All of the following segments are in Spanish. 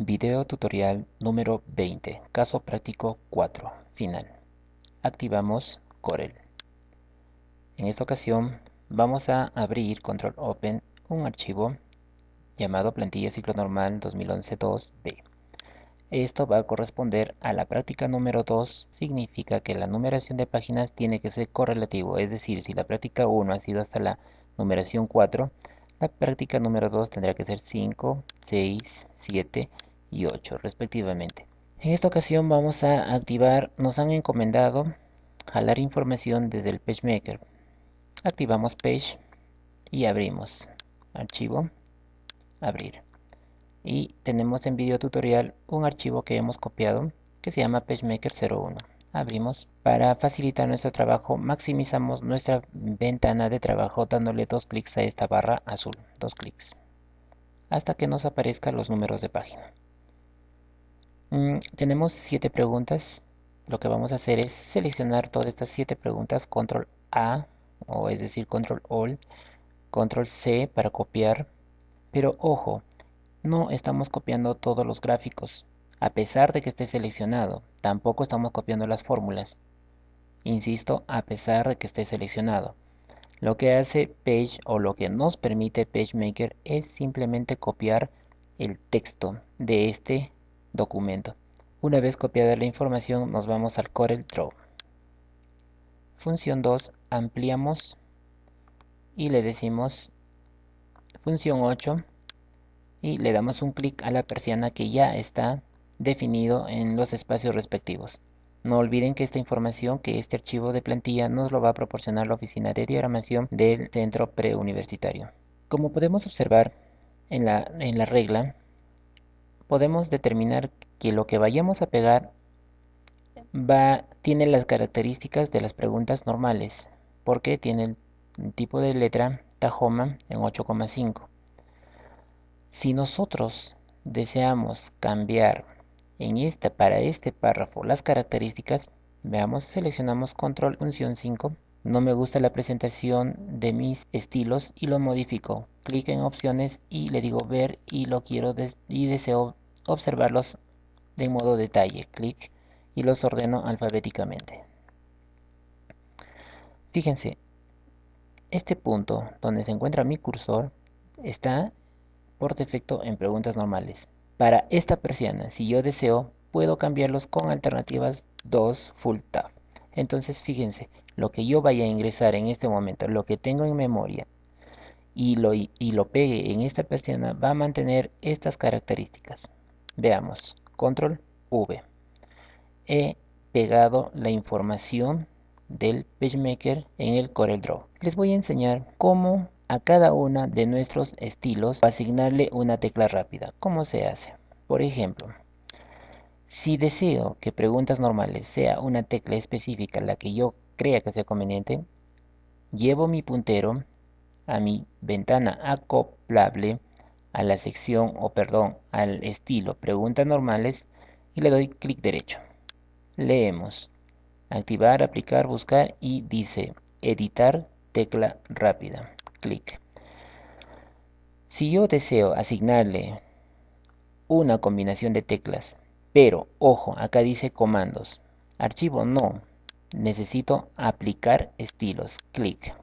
Video tutorial número 20, caso práctico 4, final. Activamos Corel. En esta ocasión vamos a abrir Control Open un archivo llamado plantilla ciclo normal 2011-2B. Esto va a corresponder a la práctica número 2, significa que la numeración de páginas tiene que ser correlativo, es decir, si la práctica 1 ha sido hasta la numeración 4, la práctica número 2 tendrá que ser 5, 6, 7 y 8 respectivamente. En esta ocasión vamos a activar, nos han encomendado jalar información desde el PageMaker. Activamos Page y abrimos. Archivo, abrir. Y tenemos en video tutorial un archivo que hemos copiado que se llama PageMaker01. Abrimos. Para facilitar nuestro trabajo, maximizamos nuestra ventana de trabajo dándole dos clics a esta barra azul. Dos clics. Hasta que nos aparezcan los números de página. Tenemos 7 preguntas. Lo que vamos a hacer es seleccionar todas estas 7 preguntas, control A, o es decir, control Alt, control C para copiar. Pero ojo, no estamos copiando todos los gráficos. A pesar de que esté seleccionado, tampoco estamos copiando las fórmulas. Insisto, a pesar de que esté seleccionado. Lo que hace Page o lo que nos permite PageMaker es simplemente copiar el texto de este documento. Una vez copiada la información, nos vamos al CorelDRAW. Función 2, ampliamos y le decimos función 8 y le damos un clic a la persiana que ya está definido en los espacios respectivos. No olviden que esta información, que este archivo de plantilla nos lo va a proporcionar la oficina de diagramación del centro preuniversitario. Como podemos observar en la regla, podemos determinar que lo que vayamos a pegar tiene las características de las preguntas normales, porque tiene el tipo de letra Tahoma en 8,5. Si nosotros deseamos cambiar para este párrafo las características, veamos, seleccionamos control función 5. No me gusta la presentación de mis estilos y lo modifico. Clic en opciones y le digo ver y y deseo observarlos de modo detalle. Clic y los ordeno alfabéticamente. Fíjense, este punto donde se encuentra mi cursor está por defecto en preguntas normales. Para esta persiana, si yo deseo, puedo cambiarlos con alternativas 2 Full Tab. Entonces fíjense, lo que yo vaya a ingresar en este momento, lo que tengo en memoria y lo pegue en esta persiana va a mantener estas características. Veamos, control V. He pegado la información del PageMaker en el CorelDRAW. Les voy a enseñar cómo a cada uno de nuestros estilos asignarle una tecla rápida. ¿Cómo se hace? Por ejemplo, si deseo que preguntas normales sea una tecla específica, la que yo crea que sea conveniente, llevo mi puntero a mi ventana acoplable a la sección, al estilo preguntas normales y le doy clic derecho. Leemos, activar, aplicar, buscar y dice editar tecla rápida. Clic. Si yo deseo asignarle una combinación de teclas, pero ojo, acá dice comandos. Archivo no. Necesito aplicar estilos. Clic.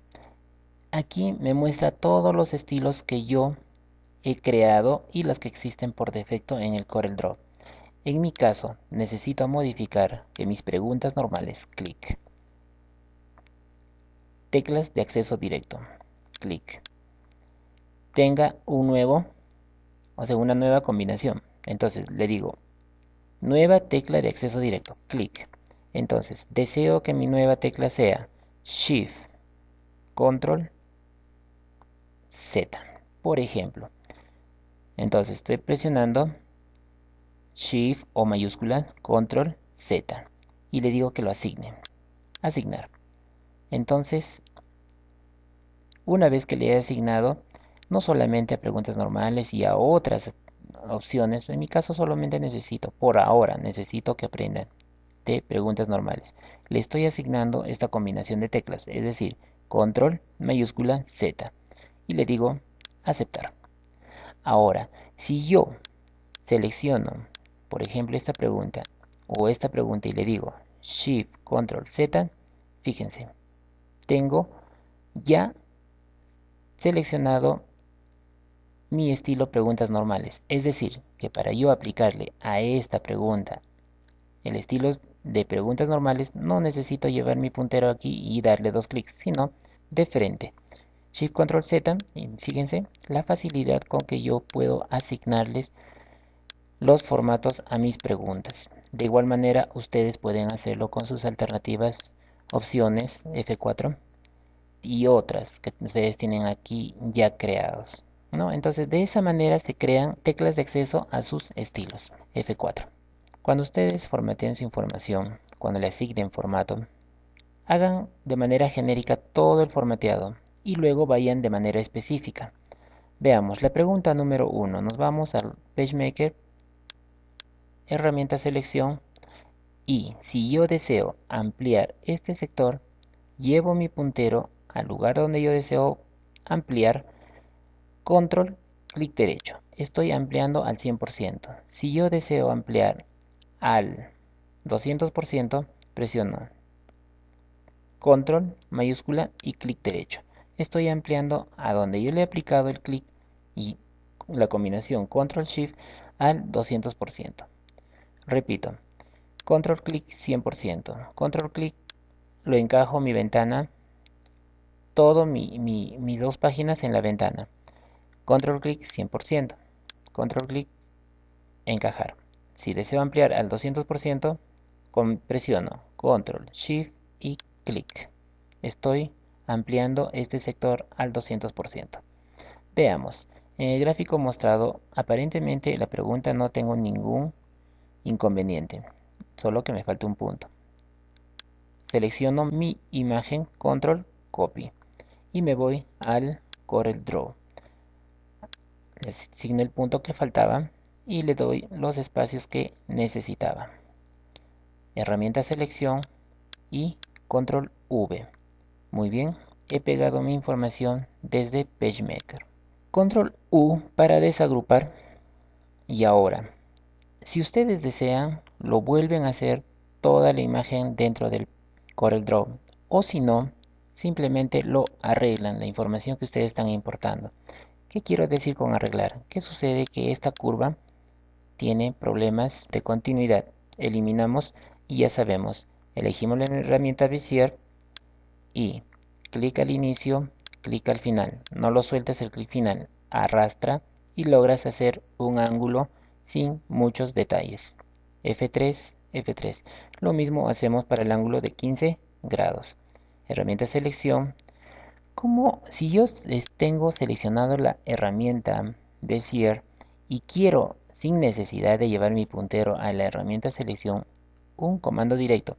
Aquí me muestra todos los estilos que yo he creado y los que existen por defecto en el CorelDRAW. En mi caso, necesito modificar que mis preguntas normales, clic. Teclas de acceso directo, clic. Tenga una nueva combinación. Entonces le digo, nueva tecla de acceso directo, clic. Entonces, deseo que mi nueva tecla sea Shift, Control, Z, por ejemplo. Entonces estoy presionando Shift o mayúscula, Control, Z. Y le digo que lo asigne. Asignar. Entonces, una vez que le he asignado, no solamente a preguntas normales y a otras opciones, en mi caso solamente por ahora, necesito que aprendan de preguntas normales. Le estoy asignando esta combinación de teclas, es decir, control, mayúscula, Z. Y le digo aceptar. Ahora, si yo selecciono, por ejemplo, esta pregunta o esta pregunta y le digo Shift Control Z, fíjense, tengo ya seleccionado mi estilo preguntas normales. Es decir, que para yo aplicarle a esta pregunta el estilo de preguntas normales, no necesito llevar mi puntero aquí y darle dos clics, sino de frente. Shift Control Z, y fíjense la facilidad con que yo puedo asignarles los formatos a mis preguntas. De igual manera, ustedes pueden hacerlo con sus alternativas opciones F4 y otras que ustedes tienen aquí ya creados, ¿no? Entonces, de esa manera se crean teclas de acceso a sus estilos. F4. Cuando ustedes formateen su información, cuando le asignen formato, hagan de manera genérica todo el formateado y luego vayan de manera específica. Veamos la pregunta número 1. Nos vamos al PageMaker, herramienta selección, y si yo deseo ampliar este sector, llevo mi puntero al lugar donde yo deseo ampliar, control, clic derecho. Estoy ampliando al 100%. Si yo deseo ampliar al 200%, presiono control mayúscula y clic derecho. Estoy ampliando a donde yo le he aplicado el clic y la combinación control shift al 200%. Repito, control clic 100%, control clic, lo encajo mi ventana, todo mis dos páginas en la ventana, control clic 100%, control clic, encajar. Si deseo ampliar al 200%, presiono control shift y clic. Estoy ampliando este sector al 200%. Veamos, en el gráfico mostrado, aparentemente la pregunta no tengo ningún inconveniente, solo que me falta un punto. Selecciono mi imagen, control, copy, y me voy al Corel Draw. Le asigno el punto que faltaba y le doy los espacios que necesitaba. Herramienta selección y control V. Muy bien, he pegado mi información desde PageMaker. Control U para desagrupar. Y ahora, si ustedes desean, lo vuelven a hacer toda la imagen dentro del CorelDRAW. O si no, simplemente lo arreglan, la información que ustedes están importando. ¿Qué quiero decir con arreglar? ¿Qué sucede? Que esta curva tiene problemas de continuidad. Eliminamos y ya sabemos. Elegimos la herramienta Bezier y clic al inicio, clic al final. No lo sueltes el clic final. Arrastra y logras hacer un ángulo sin muchos detalles. F3, F3. Lo mismo hacemos para el ángulo de 15 grados. Herramienta selección. Como si yo tengo seleccionado la herramienta Bezier y quiero, sin necesidad de llevar mi puntero a la herramienta selección, un comando directo.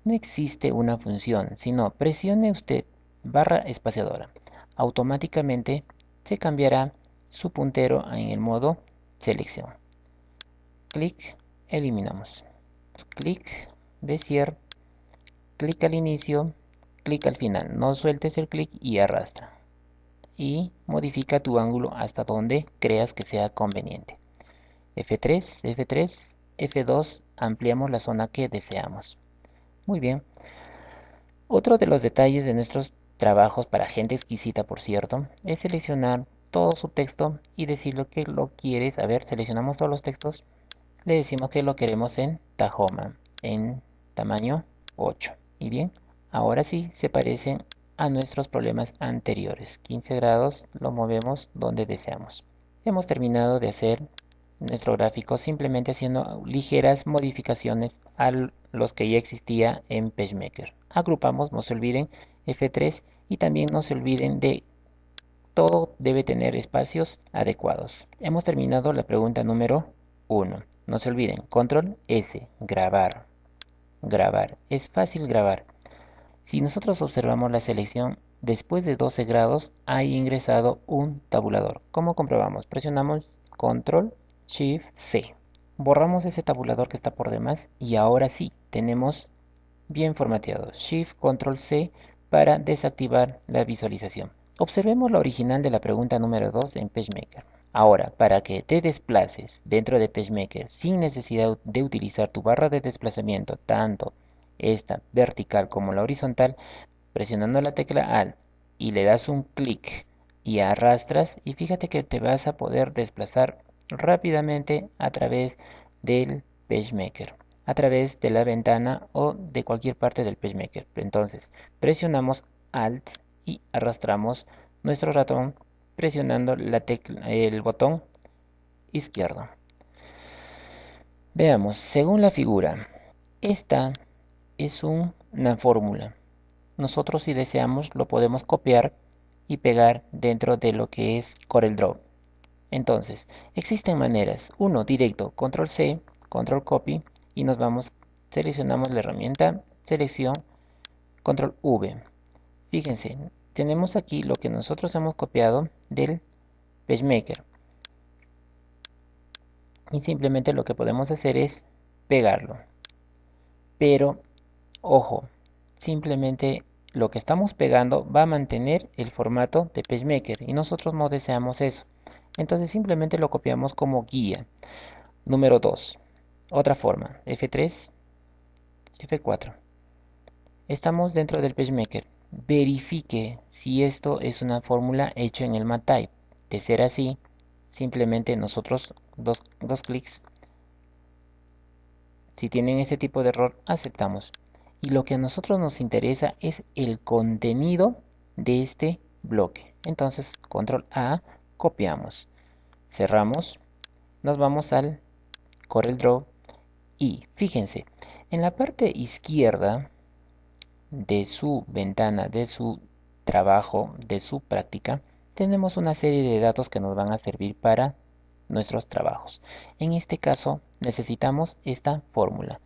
No existe una función, sino presione usted barra espaciadora. Automáticamente se cambiará su puntero en el modo selección. Clic, eliminamos. Clic, Bezier, clic al inicio, clic al final. No sueltes el clic y arrastra. Y modifica tu ángulo hasta donde creas que sea conveniente. F3, F3, F2, ampliamos la zona que deseamos. Muy bien. Otro de los detalles de nuestros trabajos para gente exquisita, por cierto, es seleccionar todo su texto y decirle que lo quieres. A ver, seleccionamos todos los textos. Le decimos que lo queremos en Tahoma, en tamaño 8. Y bien, ahora sí se parecen a nuestros problemas anteriores. 15 grados lo movemos donde deseamos. Hemos terminado de hacer nuestro gráfico simplemente haciendo ligeras modificaciones a los que ya existía en PageMaker. Agrupamos, no se olviden, F3 y también no se olviden de todo debe tener espacios adecuados. Hemos terminado la pregunta número 1. No se olviden, control S, grabar. Grabar. Es fácil grabar. Si nosotros observamos la selección, después de 12 grados ha ingresado un tabulador. ¿Cómo comprobamos? Presionamos control Shift C. Borramos ese tabulador que está por demás y ahora sí tenemos bien formateado. Shift Control C para desactivar la visualización. Observemos la original de la pregunta número 2 en PageMaker. Ahora, para que te desplaces dentro de PageMaker sin necesidad de utilizar tu barra de desplazamiento, tanto esta vertical como la horizontal, presionando la tecla Alt y le das un clic y arrastras, y fíjate que te vas a poder desplazar rápidamente a través del PageMaker, a través de la ventana o de cualquier parte del PageMaker. Entonces, presionamos Alt y arrastramos nuestro ratón presionando el botón izquierdo. Veamos, según la figura, esta es una fórmula. Nosotros, si deseamos, lo podemos copiar y pegar dentro de lo que es CorelDRAW. Entonces, existen maneras. Uno, directo, control C, control copy, y nos vamos, seleccionamos la herramienta, selección, control V. Fíjense, tenemos aquí lo que nosotros hemos copiado del PageMaker. Y simplemente lo que podemos hacer es pegarlo. Pero, ojo, simplemente lo que estamos pegando va a mantener el formato de PageMaker y nosotros no deseamos eso. Entonces simplemente lo copiamos como guía. Número 2. Otra forma. F3, F4. Estamos dentro del PageMaker. Verifique si esto es una fórmula hecha en el MathType. De ser así, simplemente nosotros dos clics. Si tienen ese tipo de error, aceptamos. Y lo que a nosotros nos interesa es el contenido de este bloque. Entonces, control A, copiamos. Cerramos. Nos vamos al CorelDRAW. Y fíjense, en la parte izquierda de su ventana, de su trabajo, de su práctica, tenemos una serie de datos que nos van a servir para nuestros trabajos. En este caso, necesitamos esta fórmula.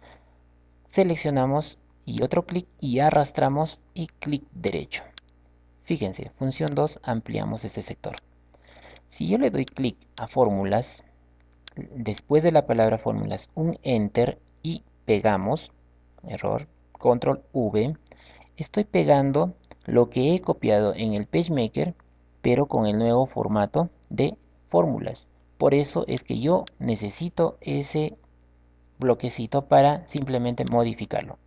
Seleccionamos y otro clic y arrastramos y clic derecho. Fíjense, función 2, ampliamos este sector. Si yo le doy clic a fórmulas, después de la palabra fórmulas, un enter y pegamos, error, control V, estoy pegando lo que he copiado en el PageMaker, pero con el nuevo formato de fórmulas. Por eso es que yo necesito ese bloquecito para simplemente modificarlo.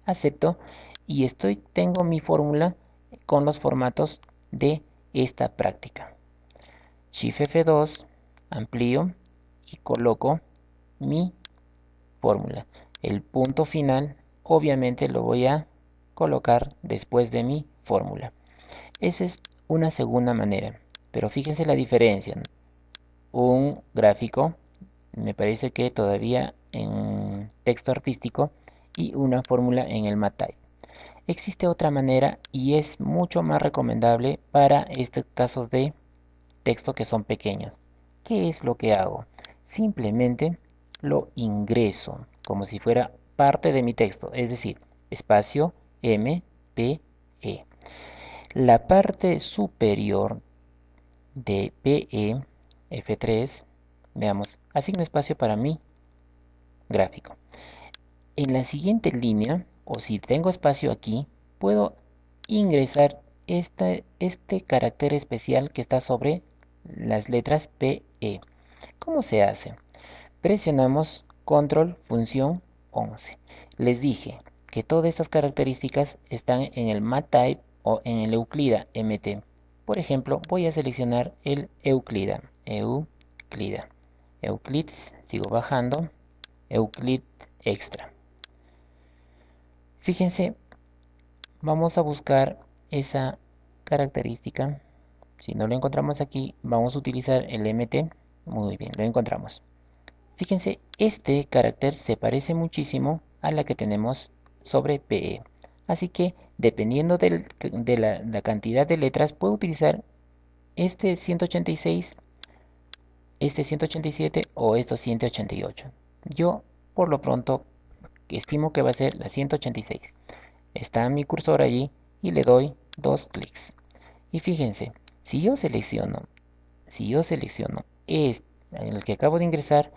Acepto y tengo mi fórmula con los formatos de esta práctica. Shift F2, amplío y coloco mi fórmula. El punto final obviamente lo voy a colocar después de mi fórmula. Esa es una segunda manera, pero fíjense la diferencia. Un gráfico, me parece que todavía en texto artístico, y una fórmula en el MathType. Existe otra manera y es mucho más recomendable para estos casos de texto que son pequeños. ¿Qué es lo que hago? Simplemente lo ingreso como si fuera parte de mi texto, es decir, espacio M, P, E. La parte superior de PE, F3, veamos, asigno espacio para mi gráfico. En la siguiente línea, o si tengo espacio aquí, puedo ingresar este carácter especial que está sobre las letras PE. ¿Cómo se hace? Presionamos control función 11. Les dije que todas estas características están en el MathType o en el Euclida MT. Por ejemplo, voy a seleccionar el Euclida. Euclid, sigo bajando. Euclid Extra. Fíjense, vamos a buscar esa característica. Si no lo encontramos aquí, vamos a utilizar el MT. Muy bien, lo encontramos. Fíjense, este carácter se parece muchísimo a la que tenemos sobre PE. Así que, dependiendo de la cantidad de letras, puedo utilizar este 186, este 187 o estos 188. Yo, por lo pronto, estimo que va a ser la 186. Está mi cursor allí y le doy dos clics. Y fíjense, si yo selecciono este, el que acabo de ingresar,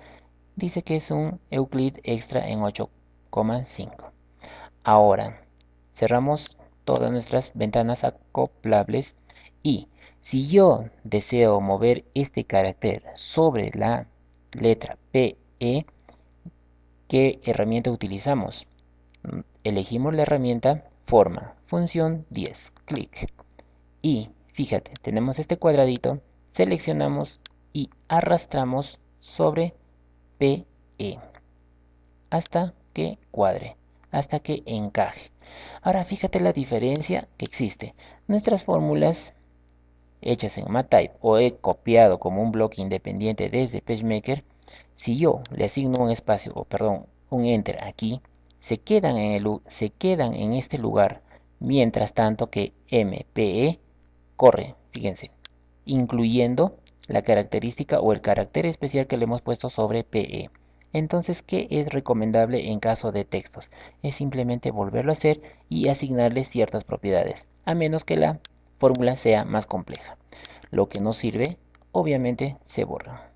dice que es un Euclid Extra en 8,5. Ahora, cerramos todas nuestras ventanas acoplables y Si yo deseo mover este carácter sobre la letra PE, ¿qué herramienta utilizamos? Elegimos la herramienta forma, función 10, clic. Y fíjate, tenemos este cuadradito, seleccionamos y arrastramos sobre PE hasta que cuadre, hasta que encaje. Ahora fíjate la diferencia que existe. Nuestras fórmulas hechas en MATLAB o he copiado como un bloque independiente desde PageMaker, si yo le asigno un espacio, o perdón, un enter aquí, se quedan en este lugar, mientras tanto que MPE corre, fíjense, incluyendo la característica o el carácter especial que le hemos puesto sobre PE. Entonces, ¿qué es recomendable en caso de textos? Es simplemente volverlo a hacer y asignarle ciertas propiedades, a menos que la fórmula sea más compleja. Lo que no sirve, obviamente, se borra.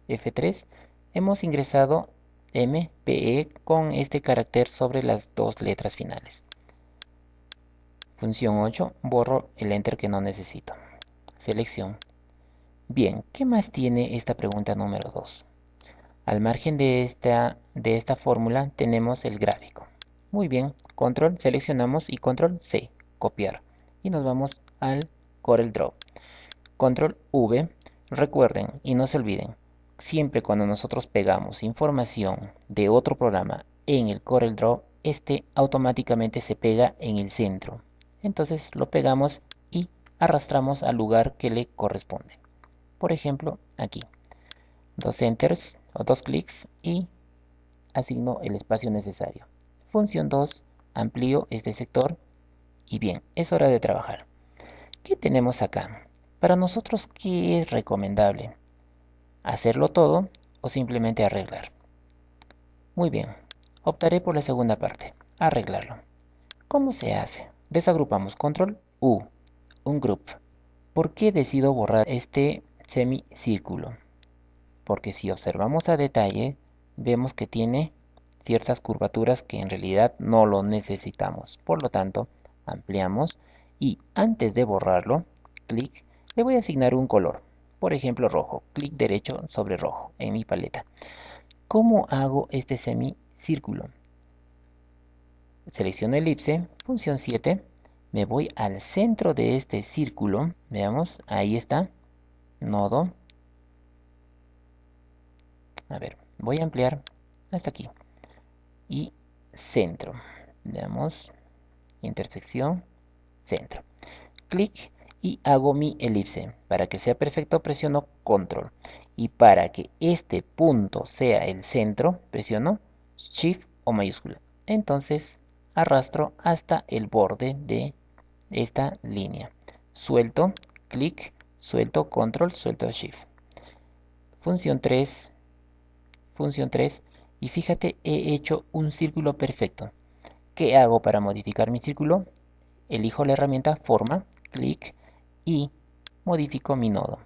F3, hemos ingresado MPE con este carácter sobre las dos letras finales. Función 8, borro el enter que no necesito. Selección. Bien, ¿qué más tiene esta pregunta número 2? Al margen de esta fórmula tenemos el gráfico. Muy bien, control, seleccionamos y control C, copiar. Y nos vamos al CorelDRAW. Control V, recuerden y no se olviden, siempre cuando nosotros pegamos información de otro programa en el CorelDRAW, este automáticamente se pega en el centro. Entonces lo pegamos y arrastramos al lugar que le corresponde. Por ejemplo, aquí. Dos enters o dos clics y asigno el espacio necesario. Función 2, amplío este sector y bien, es hora de trabajar. ¿Qué tenemos acá? Para nosotros, ¿qué es recomendable? ¿Hacerlo todo o simplemente arreglar? Muy bien, optaré por la segunda parte, arreglarlo. ¿Cómo se hace? Desagrupamos control U, un group. ¿Por qué decido borrar este semicírculo? Porque si observamos a detalle, vemos que tiene ciertas curvaturas que en realidad no lo necesitamos. Por lo tanto, ampliamos y antes de borrarlo, clic, le voy a asignar un color. Por ejemplo, rojo. Clic derecho sobre rojo en mi paleta. ¿Cómo hago este semicírculo? Selecciono elipse, función 7. Me voy al centro de este círculo. Veamos, ahí está. Nodo. A ver, voy a ampliar hasta aquí. Y centro. Veamos, intersección, centro. Clic y hago mi elipse. Para que sea perfecto presiono control. Y para que este punto sea el centro, presiono shift o mayúscula. Entonces arrastro hasta el borde de esta línea. Suelto, clic, suelto control, suelto shift. Función 3, función 3. Y fíjate, he hecho un círculo perfecto. ¿Qué hago para modificar mi círculo? Elijo la herramienta forma, clic y modifico mi nodo.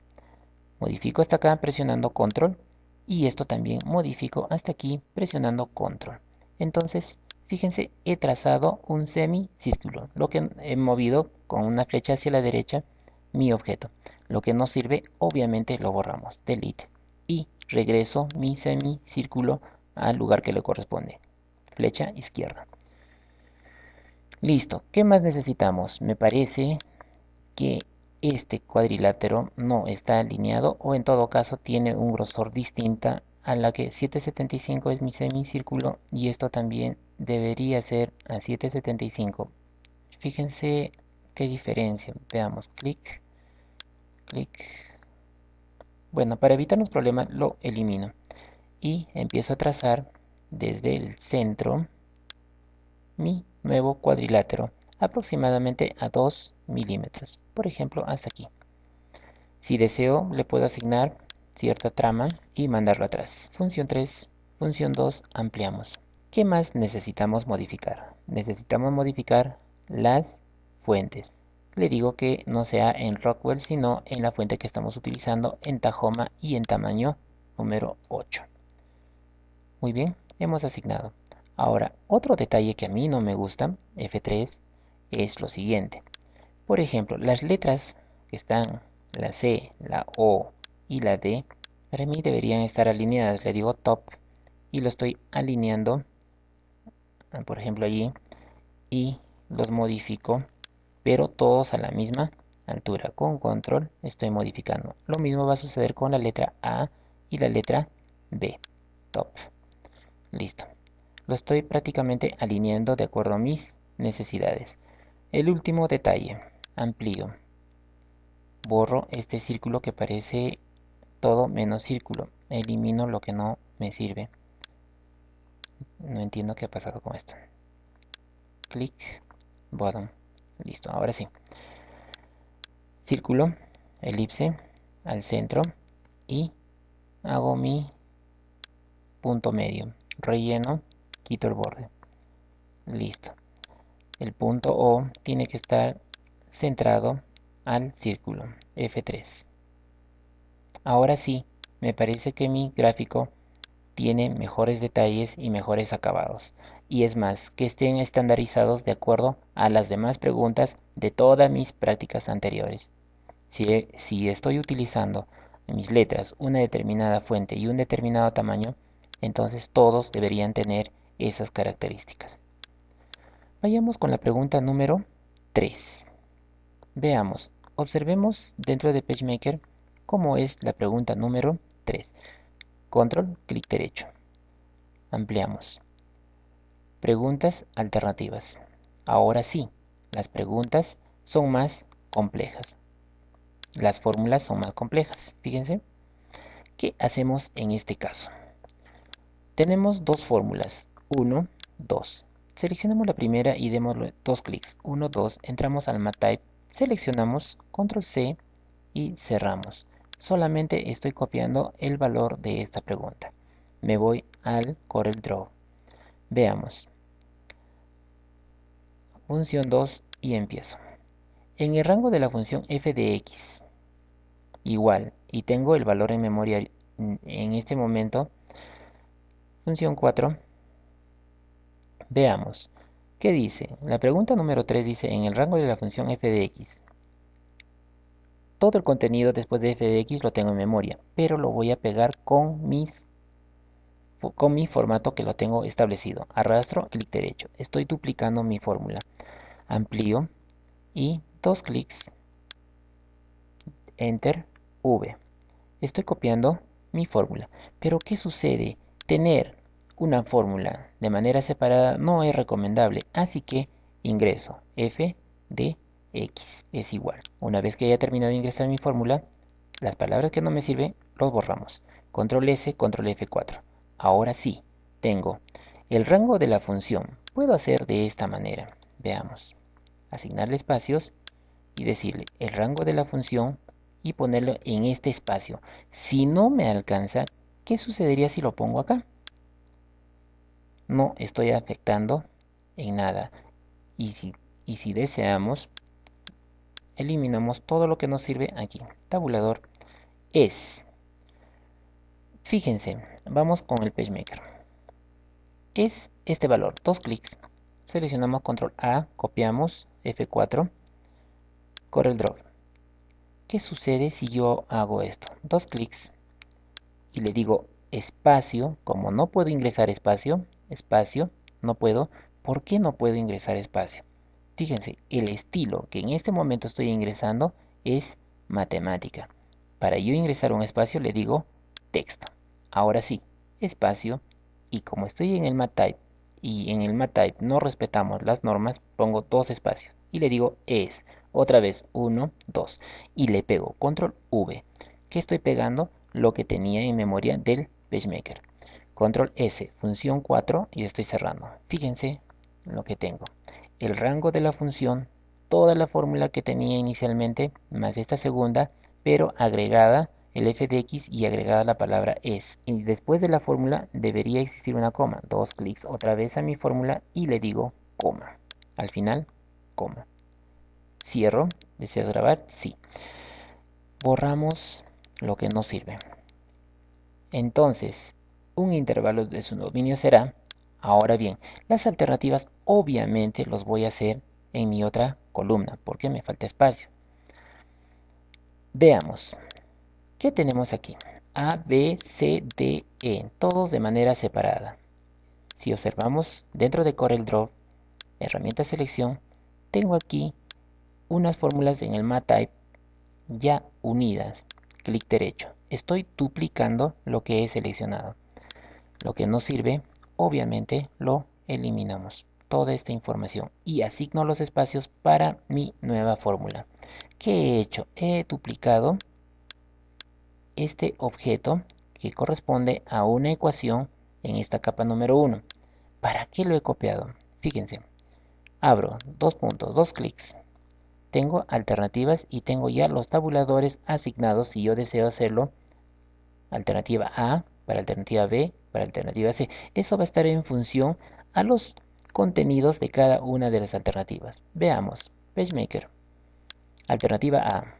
Modifico hasta acá presionando control y esto también modifico hasta aquí presionando control. Entonces, fíjense, he trazado un semicírculo, lo que he movido con una flecha hacia la derecha mi objeto. Lo que no sirve, obviamente lo borramos, delete, y regreso mi semicírculo al lugar que le corresponde, flecha izquierda. Listo, ¿qué más necesitamos? Me parece que este cuadrilátero no está alineado o en todo caso tiene un grosor distinta a la que 775 es mi semicírculo y esto también debería ser a 775. Fíjense qué diferencia. Veamos, clic, clic. Bueno, para evitar los problemas lo elimino y empiezo a trazar desde el centro mi nuevo cuadrilátero aproximadamente a 2 milímetros, por ejemplo hasta aquí. Si deseo le puedo asignar cierta trama y mandarlo atrás. Función 3, función 2, ampliamos. ¿Qué más necesitamos modificar? Necesitamos modificar las fuentes. Le digo que no sea en Rockwell sino en la fuente que estamos utilizando en Tahoma y en tamaño número 8. Muy bien, hemos asignado. Ahora, otro detalle que a mí no me gusta, F3, es lo siguiente. Por ejemplo, las letras que están la C, la O y la D, para mí deberían estar alineadas. Le digo top y lo estoy alineando, por ejemplo allí, y los modifico, pero todos a la misma altura. Con control estoy modificando. Lo mismo va a suceder con la letra A y la letra B. Top. Listo. Lo estoy prácticamente alineando de acuerdo a mis necesidades. El último detalle. Amplío. Borro este círculo que parece todo menos círculo. Elimino lo que no me sirve. No entiendo qué ha pasado con esto. Clic. Bottom. Listo. Ahora sí. Círculo. Elipse. Al centro. Y hago mi punto medio. Relleno. Quito el borde. Listo. El punto O tiene que estar centrado al círculo. F3. Ahora sí, me parece que mi gráfico tiene mejores detalles y mejores acabados. Y es más, que estén estandarizados de acuerdo a las demás preguntas de todas mis prácticas anteriores. Si estoy utilizando en mis letras una determinada fuente y un determinado tamaño, entonces todos deberían tener esas características. Vayamos con la pregunta número 3. Veamos, observemos dentro de PageMaker cómo es la pregunta número 3. Control, clic derecho. Ampliamos. Preguntas alternativas. Ahora sí, las preguntas son más complejas. Las fórmulas son más complejas. Fíjense, ¿qué hacemos en este caso? Tenemos dos fórmulas, 1, 2. Seleccionamos la primera y démosle dos clics. 1, 2. Entramos al MathType, seleccionamos, control C y cerramos. Solamente estoy copiando el valor de esta pregunta. Me voy al CorelDRAW. Veamos. Función 2 y empiezo. En el rango de la función f de x, igual, y tengo el valor en memoria en este momento, función 4, veamos. ¿Qué dice? La pregunta número 3 dice, en el rango de la función f de x, todo el contenido después de f de x lo tengo en memoria, pero lo voy a pegar con mi formato que lo tengo establecido. Arrastro, clic derecho. Estoy duplicando mi fórmula. Amplío y dos clics, Enter, V. Estoy copiando mi fórmula. Pero ¿qué sucede? Tener una fórmula de manera separada no es recomendable. Así que ingreso f de x es igual. Una vez que haya terminado de ingresar mi fórmula, las palabras que no me sirven los borramos. Control S, control F4. Ahora sí, tengo el rango de la función. Puedo hacer de esta manera. Veamos. Asignarle espacios y decirle el rango de la función y ponerlo en este espacio. Si no me alcanza, ¿qué sucedería si lo pongo acá? No estoy afectando en nada. Y si deseamos, eliminamos todo lo que nos sirve aquí. Tabulador es. Fíjense, vamos con el PageMaker. Es este valor, dos clics. Seleccionamos control A, copiamos, F4, CorelDRAW. ¿Qué sucede si yo hago esto? Dos clics y le digo espacio, como no puedo ingresar espacio, no puedo. ¿Por qué no puedo ingresar espacio? Fíjense, el estilo que en este momento estoy ingresando es matemática. Para yo ingresar un espacio le digo texto. Ahora sí, espacio, y como estoy en el MathType y en el MathType no respetamos las normas, pongo dos espacios y le digo es. Otra vez 1, 2 y le pego control V. ¿Qué estoy pegando? Lo que tenía en memoria del PageMaker. Control S, función 4 y estoy cerrando. Fíjense lo que tengo. El rango de la función, toda la fórmula que tenía inicialmente, más esta segunda, pero agregada el f de x y agregada la palabra es. Y después de la fórmula debería existir una coma. Dos clics otra vez a mi fórmula y le digo coma. Al final, coma. Cierro. ¿Deseas grabar? Sí. Borramos lo que no sirve. Entonces, un intervalo de su dominio será, ahora bien, las alternativas obviamente los voy a hacer en mi otra columna, porque me falta espacio. Veamos, ¿qué tenemos aquí? A, B, C, D, E, todos de manera separada. Si observamos dentro de CorelDRAW, herramienta selección, tengo aquí unas fórmulas en el MathType ya unidas. Clic derecho. Estoy duplicando lo que he seleccionado. Lo que no sirve, obviamente, lo eliminamos. Toda esta información y asigno los espacios para mi nueva fórmula. ¿Qué he hecho? He duplicado este objeto que corresponde a una ecuación en esta capa número 1. ¿Para qué lo he copiado? Fíjense, abro dos puntos, dos clics. Tengo alternativas y tengo ya los tabuladores asignados si yo deseo hacerlo. Alternativa A para alternativa B para alternativa C. Eso va a estar en función a los contenidos de cada una de las alternativas. Veamos, PageMaker. Alternativa A.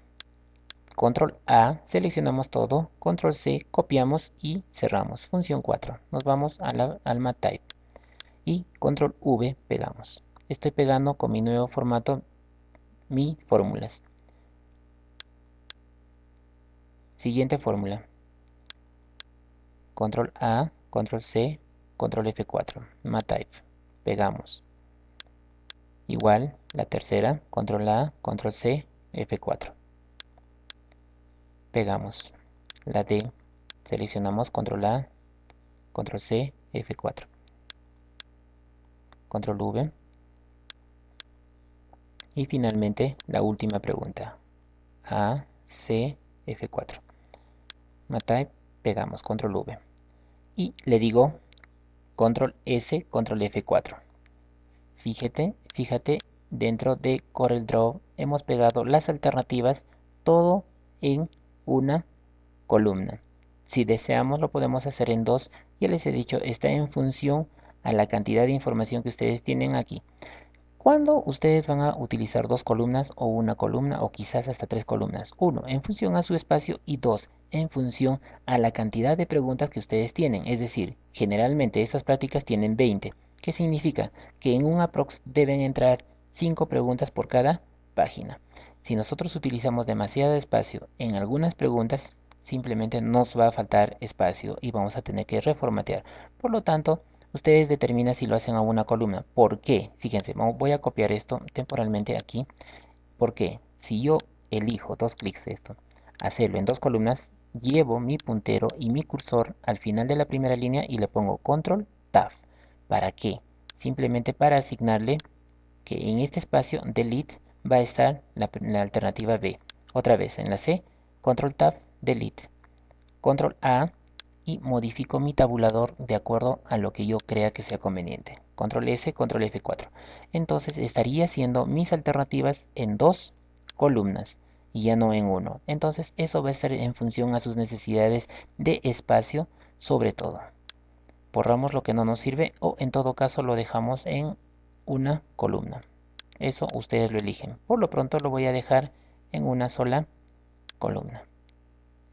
Control A, seleccionamos todo, Control C, copiamos y cerramos. Función 4. Nos vamos a al MathType y Control V pegamos. Estoy pegando con mi nuevo formato mis fórmulas. Siguiente fórmula. Control A, Control C, Control F4. MathType. Pegamos. Igual la tercera, Control A, Control C, F4. Pegamos. La D, seleccionamos Control A, Control C, F4. Control V. Y finalmente la última pregunta. A, C, F4. MathType, pegamos Control V. Y le digo Control S, Control F4. Fíjate, dentro de CorelDRAW hemos pegado las alternativas todo en una columna. Si deseamos lo podemos hacer en dos. Ya les he dicho, está en función a la cantidad de información que ustedes tienen aquí. ¿Cuándo ustedes van a utilizar dos columnas o una columna o quizás hasta tres columnas? Uno, en función a su espacio y dos, en función a la cantidad de preguntas que ustedes tienen. Es decir, generalmente estas prácticas tienen 20. ¿Qué significa? Que en un aprox deben entrar 5 preguntas por cada página. Si nosotros utilizamos demasiado espacio en algunas preguntas, simplemente nos va a faltar espacio y vamos a tener que reformatear. Por lo tanto, ustedes determinan si lo hacen a una columna. ¿Por qué? Fíjense, voy a copiar esto temporalmente aquí. ¿Por qué? Si yo elijo dos clics esto, hacerlo en dos columnas, llevo mi puntero y mi cursor al final de la primera línea y le pongo Control Tab. ¿Para qué? Simplemente para asignarle que en este espacio Delete va a estar la alternativa B. Otra vez en la C, Control Tab, Delete. Control A y modifico mi tabulador de acuerdo a lo que yo crea que sea conveniente. Control S, Control F4. Entonces estaría haciendo mis alternativas en dos columnas y ya no en uno. Entonces eso va a estar en función a sus necesidades de espacio sobre todo. Borramos lo que no nos sirve o en todo caso lo dejamos en una columna. Eso ustedes lo eligen. Por lo pronto lo voy a dejar en una sola columna.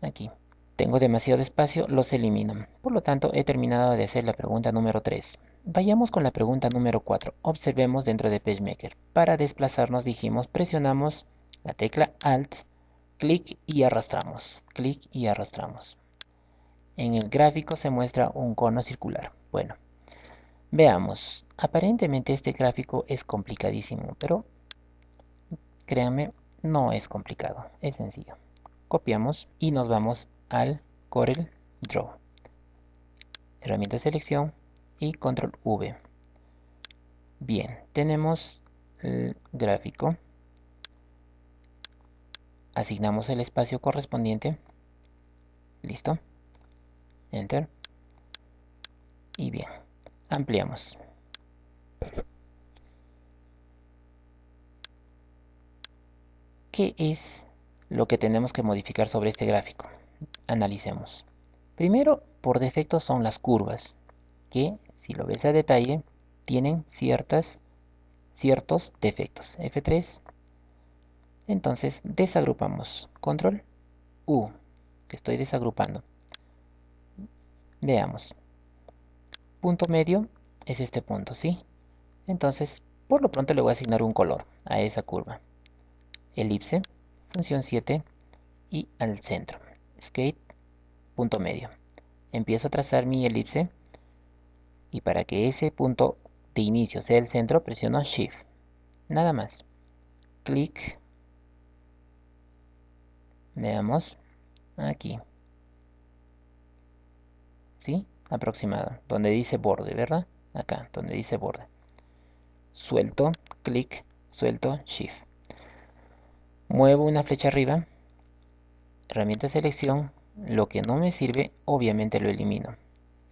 Aquí. Tengo demasiado espacio, los elimino. Por lo tanto, he terminado de hacer la pregunta número 3. Vayamos con la pregunta número 4. Observemos dentro de PageMaker. Para desplazarnos dijimos, presionamos la tecla Alt, clic y arrastramos. Clic y arrastramos. En el gráfico se muestra un cono circular. Bueno, veamos. Aparentemente este gráfico es complicadísimo, pero créanme, no es complicado, es sencillo. Copiamos y nos vamos al CorelDRAW. Herramienta de selección y Control V. Bien, tenemos el gráfico. Asignamos el espacio correspondiente. Listo. Enter. Y bien, ampliamos. ¿Qué es lo que tenemos que modificar sobre este gráfico? Analicemos. Primero, por defecto son las curvas, que si lo ves a detalle, tienen ciertos defectos. F3. Entonces desagrupamos. Control U, que estoy desagrupando. Veamos. Punto medio es este punto, ¿sí? Entonces, por lo pronto le voy a asignar un color a esa curva. Elipse, función 7, y al centro. Skate, punto medio. Empiezo a trazar mi elipse y para que ese punto de inicio sea el centro, presiono Shift. Nada más. Clic. Veamos. Aquí. ¿Sí? Aproximado. Donde dice borde, ¿verdad? Acá, donde dice borde. Suelto, clic, suelto, Shift. Muevo una flecha arriba. Herramienta selección. Lo que no me sirve, obviamente lo elimino.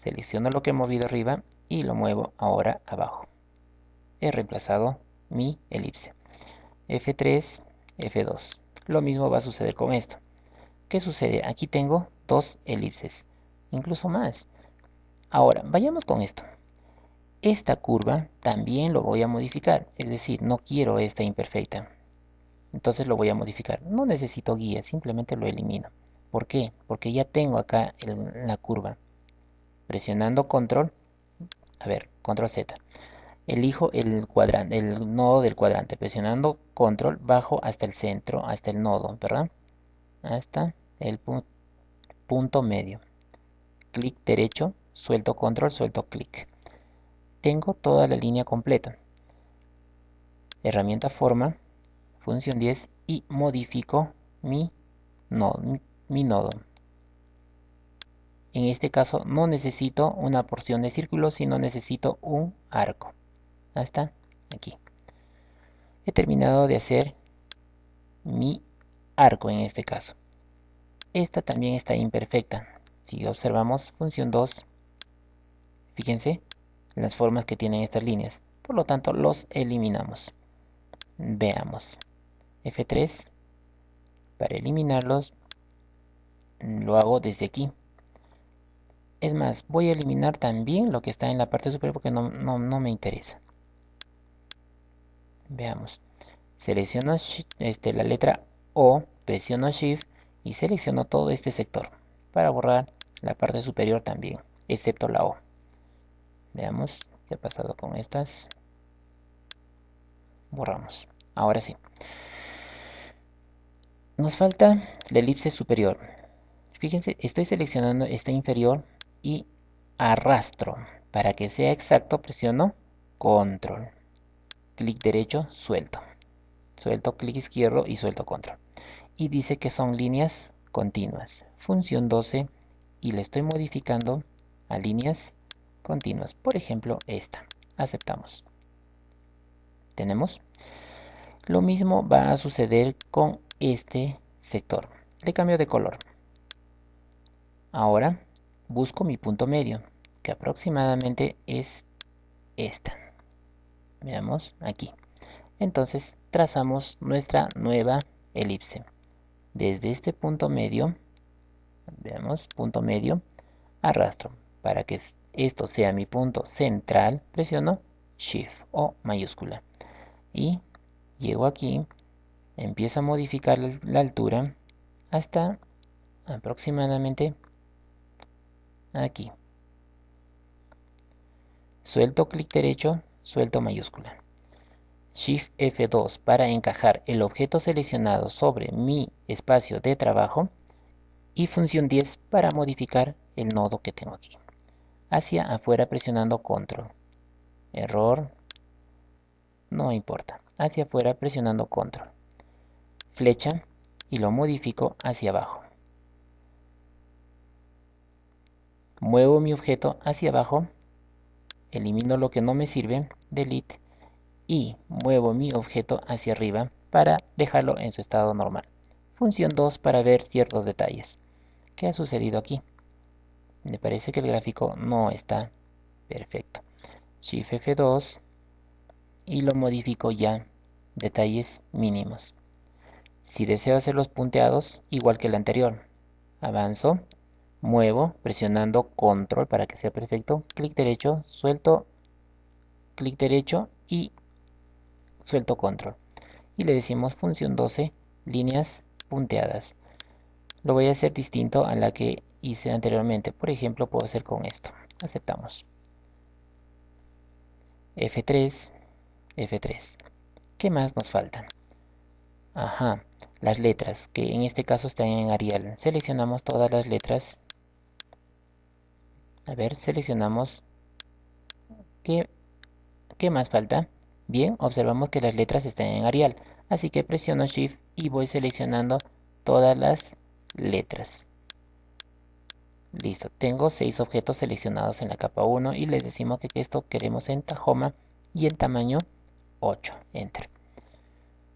Selecciono lo que he movido arriba y lo muevo ahora abajo. He reemplazado mi elipse. F3, F2. Lo mismo va a suceder con esto. ¿Qué sucede? Aquí tengo dos elipses, incluso más. Ahora, vayamos con esto. Esta curva también lo voy a modificar, es decir, no quiero esta imperfecta. Entonces lo voy a modificar. No necesito guía, simplemente lo elimino. ¿Por qué? Porque ya tengo acá la curva. Presionando control, a ver, control Z. Elijo el cuadrante, el nodo del cuadrante. Presionando control, bajo hasta el centro, hasta el nodo, ¿verdad? Hasta el punto medio. Clic derecho, suelto control, suelto clic. Tengo toda la línea completa. Herramienta forma, función 10 y modifico mi nodo. En este caso no necesito una porción de círculo, sino necesito un arco. Hasta aquí. He terminado de hacer mi arco en este caso. Esta también está imperfecta. Si observamos función 2, fíjense las formas que tienen estas líneas. Por lo tanto, los eliminamos. Veamos. F3. Para eliminarlos, lo hago desde aquí. Es más, voy a eliminar también lo que está en la parte superior porque no me interesa. Veamos. Selecciono la letra O, presiono Shift y selecciono todo este sector para borrar la parte superior también, excepto la O. Veamos qué ha pasado con estas. Borramos. Ahora sí. Nos falta la elipse superior. Fíjense, estoy seleccionando esta inferior y arrastro. Para que sea exacto, presiono Control. Clic derecho, suelto. Suelto clic izquierdo y suelto Control. Y dice que son líneas continuas. Función 12 y le estoy modificando a líneas continuas. Por ejemplo, esta. Aceptamos. Tenemos. Lo mismo va a suceder con este sector. Le cambio de color. Ahora busco mi punto medio, que aproximadamente es esta. Veamos aquí. Entonces trazamos nuestra nueva elipse. Desde este punto medio, veamos, punto medio, arrastro. Para que esto sea mi punto central, presiono Shift o mayúscula. Y llego aquí, empiezo a modificar la altura hasta aproximadamente aquí. Suelto clic derecho, suelto mayúscula. Shift F2 para encajar el objeto seleccionado sobre mi espacio de trabajo y función 10 para modificar el nodo que tengo aquí. Hacia afuera presionando control. Error. No importa. Hacia afuera presionando control. Flecha y lo modifico hacia abajo. Muevo mi objeto hacia abajo. Elimino lo que no me sirve. Delete. Y muevo mi objeto hacia arriba para dejarlo en su estado normal. Función 2 para ver ciertos detalles. ¿Qué ha sucedido aquí? Me parece que el gráfico no está perfecto. Shift F2 y lo modifico ya. Detalles mínimos. Si deseo hacerlos punteados, igual que el anterior, avanzo, muevo, presionando control para que sea perfecto, clic derecho, suelto, clic derecho y suelto control. Y le decimos función 12, líneas punteadas. Lo voy a hacer distinto a la que hice anteriormente. Por ejemplo, puedo hacer con esto. Aceptamos. F3, F3. ¿Qué más nos falta? Ajá, las letras, que en este caso están en Arial. Seleccionamos todas las letras. A ver, seleccionamos. ¿Qué, qué más falta? Bien, observamos que las letras están en Arial. Así que presiono Shift y voy seleccionando todas las letras. Listo, tengo 6 objetos seleccionados en la capa 1 y les decimos que esto queremos en Tahoma y en tamaño 8. Enter.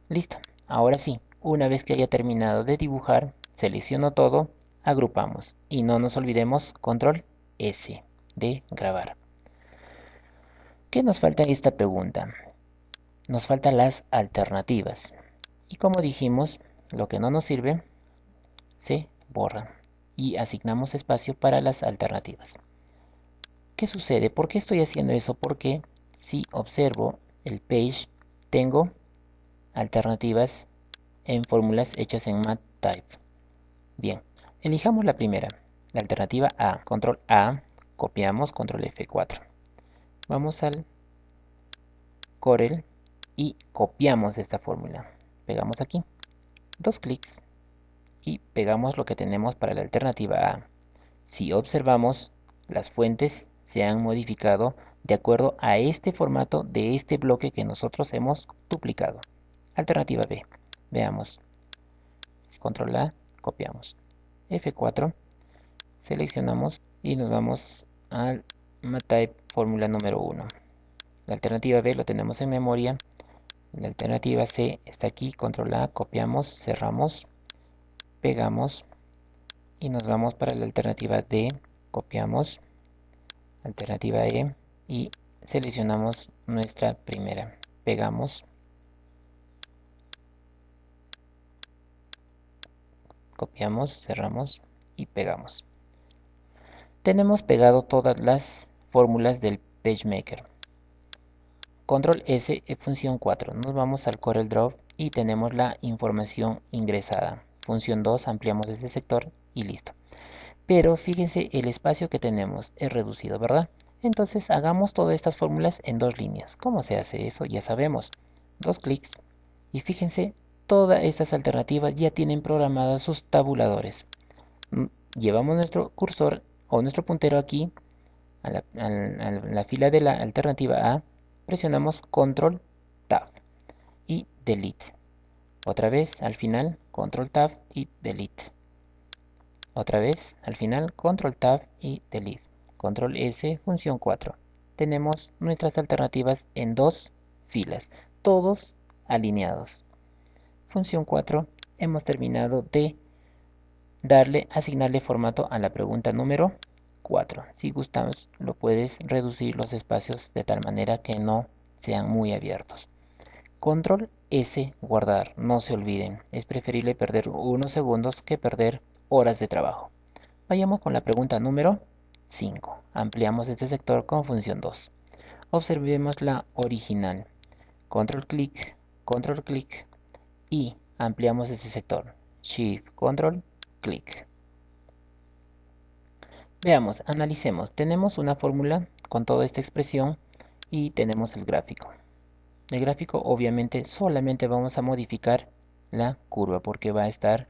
Listo, ahora sí, una vez que haya terminado de dibujar, selecciono todo, agrupamos y no nos olvidemos control S de grabar. ¿Qué nos falta en esta pregunta? Nos faltan las alternativas. Y como dijimos, lo que no nos sirve se borra y asignamos espacio para las alternativas. ¿Qué sucede? ¿Por qué estoy haciendo eso? Porque si observo el page, tengo alternativas en fórmulas hechas en MathType. Bien, elijamos la primera, la alternativa A. Control A, copiamos, control F4. Vamos al Corel y copiamos esta fórmula. Pegamos aquí, dos clics y pegamos lo que tenemos para la alternativa A. Si observamos, las fuentes se han modificado de acuerdo a este formato de este bloque que nosotros hemos duplicado. Alternativa B. Veamos. Control A, copiamos. F4, seleccionamos y nos vamos al MathType fórmula número 1. La alternativa B lo tenemos en memoria. La alternativa C está aquí. Control A, copiamos, cerramos, pegamos y nos vamos para la alternativa D. Copiamos, alternativa E y seleccionamos nuestra primera. Pegamos, copiamos, cerramos y pegamos. Tenemos pegado todas las fórmulas del PageMaker. Control S, función 4. Nos vamos al CorelDRAW y tenemos la información ingresada. Función 2, ampliamos este sector y listo. Pero fíjense, el espacio que tenemos es reducido, ¿verdad? Entonces hagamos todas estas fórmulas en dos líneas. ¿Cómo se hace eso? Ya sabemos. Dos clics y fíjense, todas estas alternativas ya tienen programadas sus tabuladores. Llevamos nuestro cursor o nuestro puntero aquí a la fila de la alternativa A, presionamos Control Tab y Delete. Otra vez al final Control Tab y Delete. Otra vez al final Control Tab y Delete. Control S, función 4. Tenemos nuestras alternativas en dos filas, todos alineados. Función 4, hemos terminado de asignarle formato a la pregunta número 4. Si gustamos, lo puedes reducir los espacios de tal manera que no sean muy abiertos. Control S, guardar. No se olviden, es preferible perder unos segundos que perder horas de trabajo. Vayamos con la pregunta número 5. Ampliamos este sector con función 2. Observemos la original. Control clic y ampliamos este sector. Shift, control, clic. Veamos, analicemos. Tenemos una fórmula con toda esta expresión y tenemos el gráfico. El gráfico obviamente solamente vamos a modificar la curva porque va a estar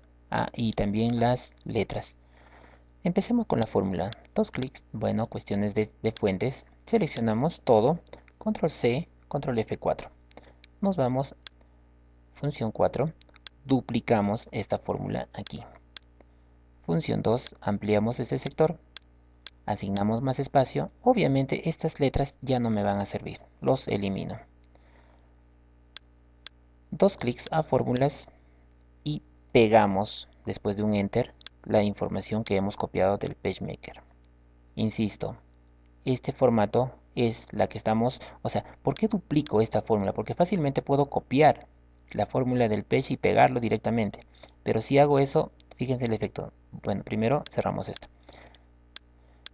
y también las letras. Empecemos con la fórmula. Dos clics, bueno, cuestiones de fuentes. Seleccionamos todo. Control C, control F4. Nos vamos, función 4. Duplicamos esta fórmula aquí. Función 2, ampliamos este sector. Asignamos más espacio. Obviamente estas letras ya no me van a servir. Los elimino. Dos clics a fórmulas y pegamos, después de un enter, la información que hemos copiado del PageMaker. Insisto, este formato es la que estamos, o sea, ¿por qué duplico esta fórmula? Porque fácilmente puedo copiar la fórmula del Page y pegarlo directamente. Pero si hago eso, fíjense el efecto. Bueno, primero cerramos esto.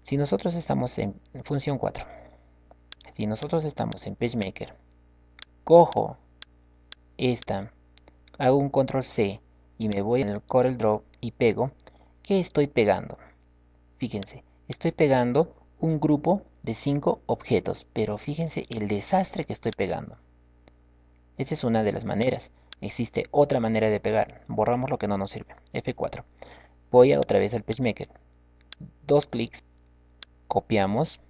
Si nosotros estamos en función 4, si nosotros estamos en PageMaker, cojo esta, hago un control C y me voy en el CorelDRAW y pego, ¿qué estoy pegando? Fíjense, estoy pegando un grupo de 5 objetos, pero fíjense el desastre que estoy pegando. Esta es una de las maneras. Existe otra manera de pegar. Borramos lo que no nos sirve. F4. Voy otra vez al PageMaker. Dos clics, copiamos,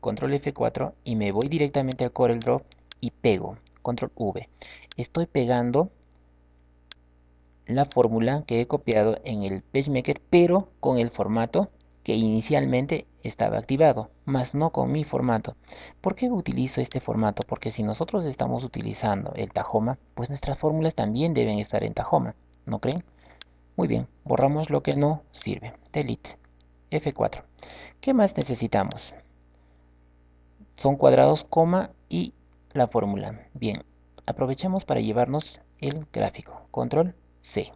control F4 y me voy directamente al CorelDRAW y pego, control V. Estoy pegando la fórmula que he copiado en el PageMaker, pero con el formato que inicialmente estaba activado, más no con mi formato. ¿Por qué utilizo este formato? Porque si nosotros estamos utilizando el Tahoma, pues nuestras fórmulas también deben estar en Tahoma, ¿no creen? Muy bien, borramos lo que no sirve. Delete. F4. ¿Qué más necesitamos? Son cuadrados, coma y la fórmula. Bien, aprovechemos para llevarnos el gráfico. Control C.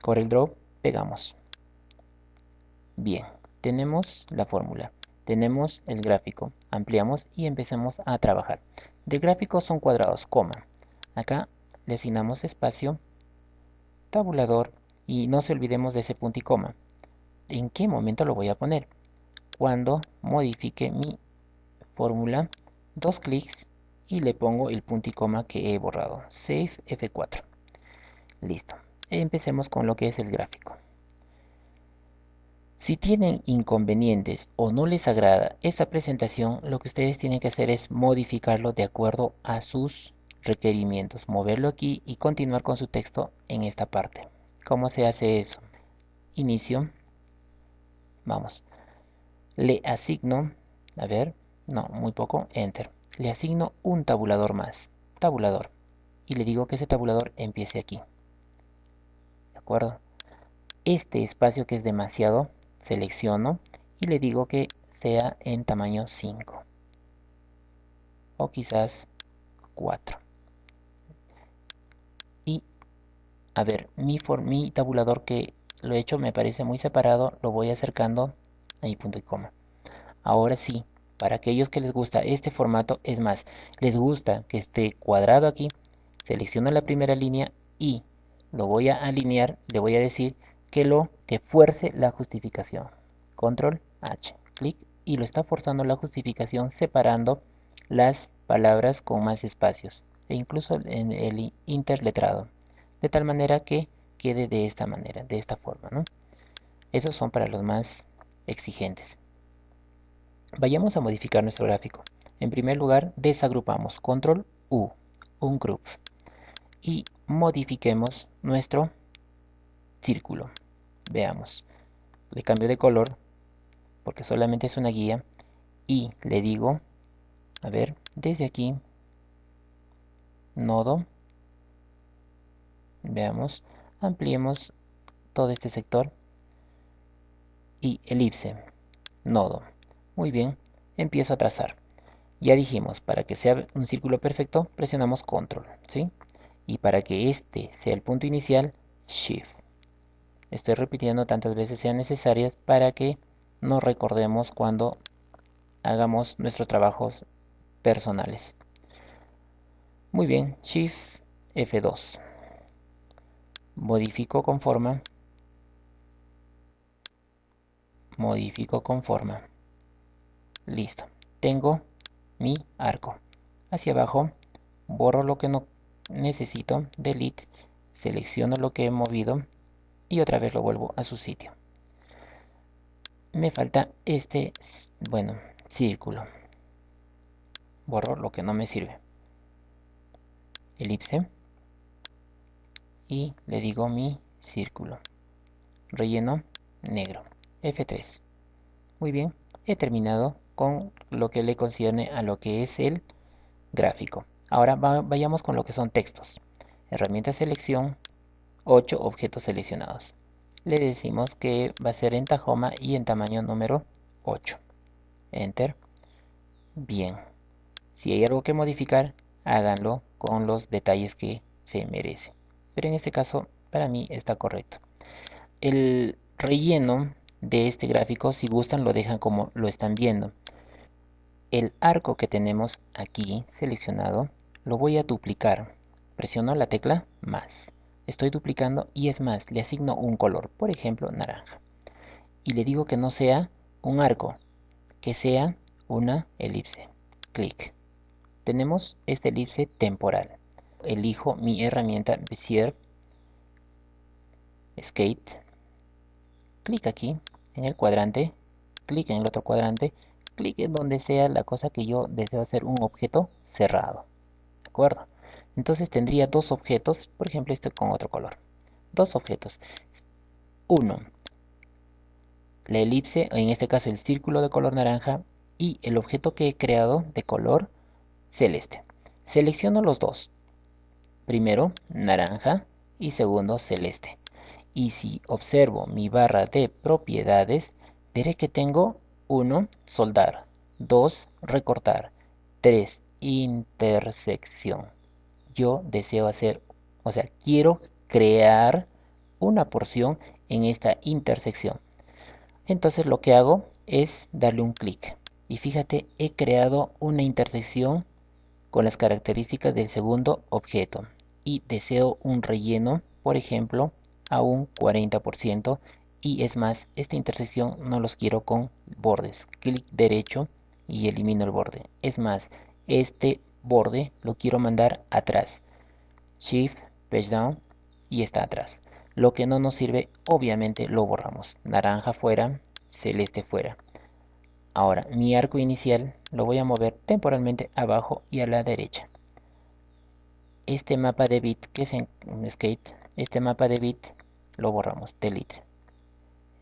CorelDRAW, pegamos. Bien, tenemos la fórmula, tenemos el gráfico, ampliamos y empecemos a trabajar. Del gráfico son cuadrados, coma. Acá le asignamos espacio, tabulador y no se olvidemos de ese punto y coma. ¿En qué momento lo voy a poner? Cuando modifique mi fórmula, dos clics y le pongo el punto y coma que he borrado. Save F4. Listo. Empecemos con lo que es el gráfico. Si tienen inconvenientes o no les agrada esta presentación, lo que ustedes tienen que hacer es modificarlo de acuerdo a sus requerimientos. Moverlo aquí y continuar con su texto en esta parte. ¿Cómo se hace eso? Inicio. Vamos. Le asigno, a ver, no, muy poco, Enter. Le asigno un tabulador más. Tabulador. Y le digo que ese tabulador empiece aquí. ¿De acuerdo? Este espacio que es demasiado, selecciono y le digo que sea en tamaño 5 o quizás 4. Y a ver, mi tabulador que lo he hecho me parece muy separado, lo voy acercando a mi punto y coma. Ahora sí, para aquellos que les gusta este formato, es más, les gusta que esté cuadrado aquí, selecciono la primera línea y lo voy a alinear, le voy a decir que fuerce la justificación. Control H, clic y lo está forzando la justificación separando las palabras con más espacios e incluso en el interletrado, de tal manera que quede de esta manera, de esta forma, ¿no? Esos son para los más exigentes. Vayamos a modificar nuestro gráfico. En primer lugar, desagrupamos. Control U, un group. Y modifiquemos nuestro círculo. Veamos. Le cambio de color porque solamente es una guía. Y le digo, a ver, desde aquí, nodo. Veamos. Ampliemos todo este sector. Y elipse, nodo. Muy bien, empiezo a trazar. Ya dijimos, para que sea un círculo perfecto, presionamos control, ¿sí? Y para que este sea el punto inicial, Shift. Estoy repitiendo tantas veces sean necesarias para que nos recordemos cuando hagamos nuestros trabajos personales. Muy bien, Shift F2. Modifico con forma. Modifico con forma. Listo. Tengo mi arco. Hacia abajo, borro lo que no necesito, delete, selecciono lo que he movido y otra vez lo vuelvo a su sitio. Me falta este, bueno, círculo. Borro lo que no me sirve. Elipse. Y le digo mi círculo. Relleno negro. F3. Muy bien, he terminado con lo que le concierne a lo que es el gráfico. Ahora vayamos con lo que son textos. Herramienta selección, 8 objetos seleccionados. Le decimos que va a ser en Tahoma y en tamaño número 8. Enter. Bien. Si hay algo que modificar, háganlo con los detalles que se merece. Pero en este caso, para mí está correcto. El relleno de este gráfico, si gustan, lo dejan como lo están viendo. El arco que tenemos aquí seleccionado, lo voy a duplicar. Presiono la tecla más. Estoy duplicando y es más, le asigno un color, por ejemplo, naranja. Y le digo que no sea un arco, que sea una elipse. Clic. tenemos esta elipse temporal. Elijo mi herramienta Bezier Skate, clic aquí en el cuadrante, clic en el otro cuadrante, clic en donde sea la cosa que yo deseo hacer un objeto cerrado. ¿De acuerdo? Entonces tendría dos objetos, por ejemplo este con otro color. Dos objetos. Uno, la elipse, en este caso el círculo de color naranja, y el objeto que he creado de color celeste. Selecciono los dos. Primero, naranja y segundo, celeste. Y si observo mi barra de propiedades, veré que tengo 1, soldar, 2, recortar, 3, intersección. Yo deseo hacer, o sea, quiero crear una porción en esta intersección. Entonces lo que hago es darle un clic. Y fíjate, he creado una intersección con las características del segundo objeto. Y deseo un relleno, por ejemplo, a un 40%. Y es más, esta intersección no los quiero con bordes. Clic derecho y elimino el borde. Es más, este borde lo quiero mandar atrás. Shift, Page Down y está atrás. Lo que no nos sirve, obviamente lo borramos. Naranja fuera, celeste fuera. Ahora, mi arco inicial lo voy a mover temporalmente abajo y a la derecha. Este mapa de bit que es en Skate, este mapa de bit lo borramos, delete.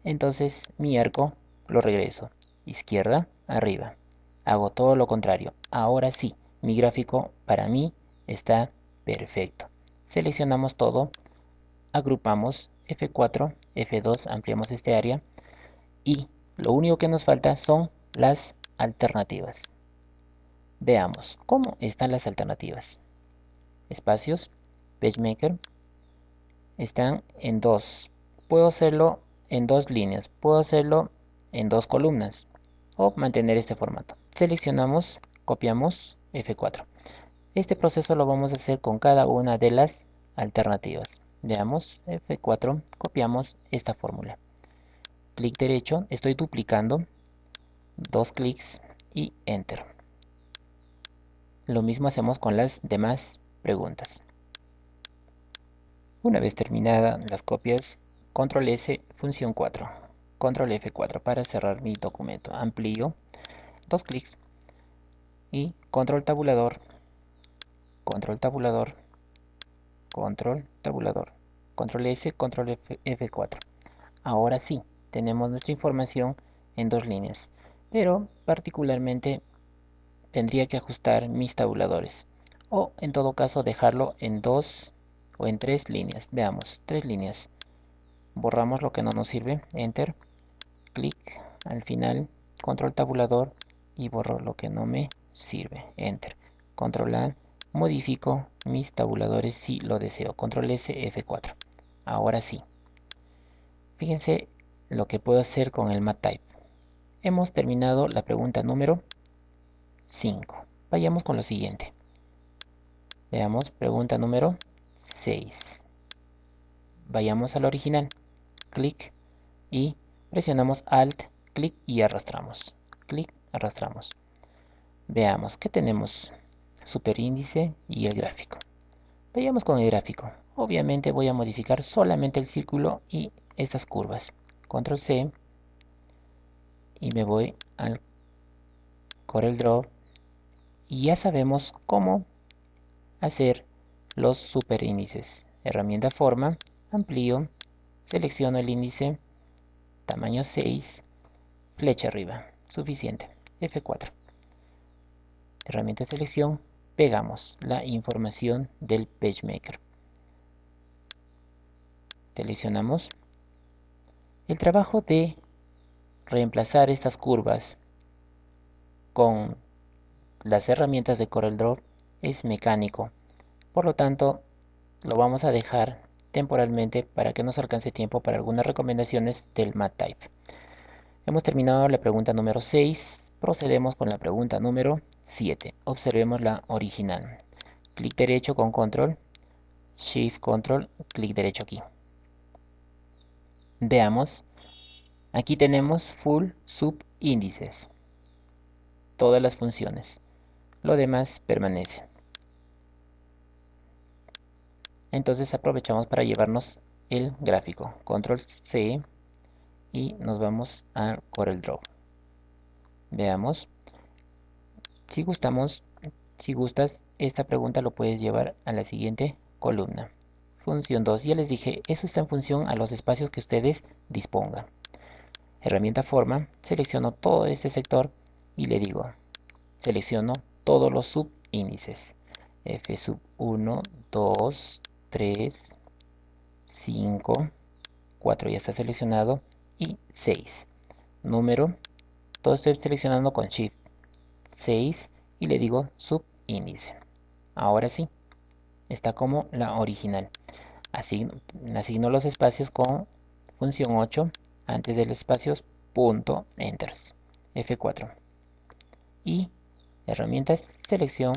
Entonces mi arco lo regreso, izquierda, arriba. Hago todo lo contrario. Ahora sí, mi gráfico para mí está perfecto. Seleccionamos todo, agrupamos F4, F2, ampliamos este área y lo único que nos falta son las alternativas. Veamos cómo están las alternativas. Espacios, PageMaker, están en dos. Puedo hacerlo en dos líneas, puedo hacerlo en dos columnas o mantener este formato. Seleccionamos, copiamos F4. Este proceso lo vamos a hacer con cada una de las alternativas. Veamos, F4, copiamos esta fórmula. Clic derecho, estoy duplicando, dos clics y Enter. Lo mismo hacemos con las demás preguntas. Una vez terminadas las copias, control S, función 4, control F4 para cerrar mi documento. Amplío, dos clics y control tabulador, control tabulador, control tabulador, control S, control F4. Ahora sí, tenemos nuestra información en dos líneas, pero particularmente tendría que ajustar mis tabuladores o en todo caso dejarlo en dos o en tres líneas. Veamos, tres líneas. Borramos lo que no nos sirve, Enter, clic al final, control tabulador y borro lo que no me sirve, Enter, control A, modifico mis tabuladores si lo deseo, control S, F4. Ahora sí, fíjense lo que puedo hacer con el MatType. Hemos terminado la pregunta número 5. Vayamos con lo siguiente. Veamos, pregunta número 6. Vayamos al original. Clic y presionamos Alt, clic y arrastramos. Clic, arrastramos. Veamos, ¿qué tenemos? Superíndice y el gráfico. Vayamos con el gráfico. Obviamente voy a modificar solamente el círculo y estas curvas. Control C y me voy al CorelDRAW y ya sabemos cómo hacer los superíndices. Herramienta forma, amplío, selecciono el índice, tamaño 6, flecha arriba, suficiente, F4. Herramienta selección, pegamos la información del PageMaker. Seleccionamos. El trabajo de reemplazar estas curvas con las herramientas de CorelDRAW es mecánico. Por lo tanto, lo vamos a dejar temporalmente para que nos alcance tiempo para algunas recomendaciones del MatType. Hemos terminado la pregunta número 6. Procedemos con la pregunta número 7. Observemos la original. Clic derecho con control, shift control, clic derecho aquí. Veamos. Aquí tenemos full subíndices. Todas las funciones. lo demás permanece. Entonces aprovechamos para llevarnos el gráfico. Control C y nos vamos a CorelDRAW. Veamos. Si gustas, esta pregunta lo puedes llevar a la siguiente columna. Función 2. Ya les dije, eso está en función a los espacios que ustedes dispongan. Herramienta forma, selecciono todo este sector y le digo, selecciono todos los subíndices. F sub 1, 2, 3, 5, 4 ya está seleccionado y 6. Número, todo estoy seleccionando con Shift 6 y le digo subíndice. Ahora sí, está como la original. Asigno los espacios con función 8 antes del espacios punto enters F4 y herramientas selección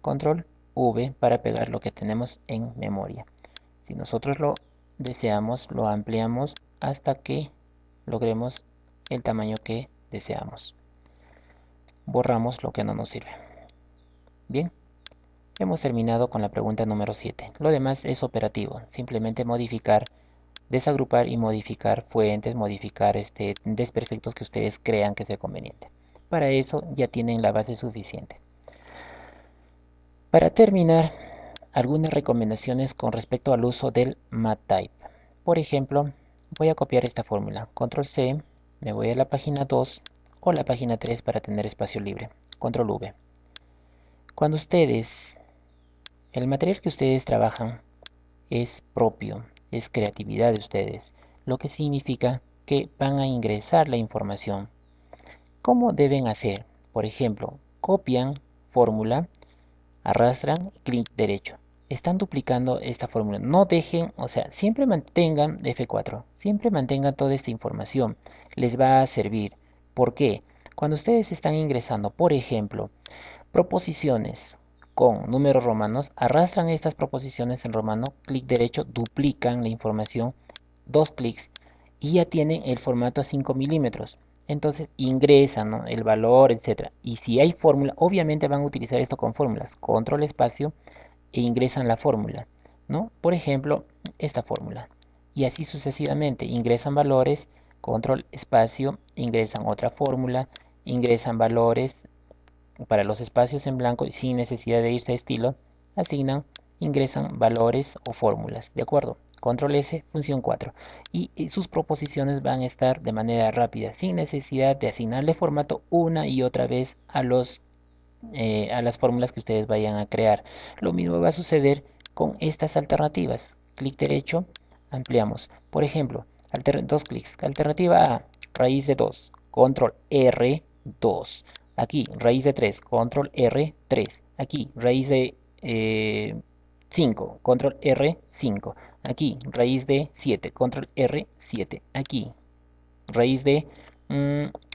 control V para pegar lo que tenemos en memoria. Si nosotros lo deseamos, lo ampliamos hasta que logremos el tamaño que deseamos. Borramos lo que no nos sirve. Bien, hemos terminado con la pregunta número 7. Lo demás es operativo, simplemente modificar, desagrupar y modificar fuentes, modificar desperfectos que ustedes crean que sea conveniente. Para eso ya tienen la base suficiente. Para terminar, algunas recomendaciones con respecto al uso del MathType. Por ejemplo, voy a copiar esta fórmula. Control C, me voy a la página 2 o la página 3 para tener espacio libre. Control V. Cuando el material que ustedes trabajan es propio, es creatividad de ustedes, lo que significa que van a ingresar la información. ¿Cómo deben hacer? Por ejemplo, copian fórmula, arrastran y clic derecho. Están duplicando esta fórmula. No dejen, o sea, siempre mantengan F4. Siempre mantengan toda esta información. Les va a servir. ¿Por qué? Cuando ustedes están ingresando, por ejemplo, proposiciones con números romanos, arrastran estas proposiciones en romano, clic derecho, duplican la información, dos clics y ya tienen el formato a 5 milímetros. Entonces ingresan, ¿no?, el valor, etcétera. Y si hay fórmula, obviamente van a utilizar esto con fórmulas. Control espacio e ingresan la fórmula, ¿no? Por ejemplo, esta fórmula. Y así sucesivamente. Ingresan valores, control espacio, ingresan otra fórmula, ingresan valores para los espacios en blanco y sin necesidad de irse a estilo, asignan, ingresan valores o fórmulas, ¿de acuerdo? Control S, función 4. Y sus proposiciones van a estar de manera rápida, sin necesidad de asignarle formato una y otra vez a las fórmulas que ustedes vayan a crear. Lo mismo va a suceder con estas alternativas. Clic derecho, ampliamos. Por ejemplo, dos clics. Alternativa A, raíz de 2, control R, 2. Aquí, raíz de 3, control R, 3. Aquí, raíz de 5, control R, 5. Aquí, raíz de 7, control R, 7. Aquí, raíz de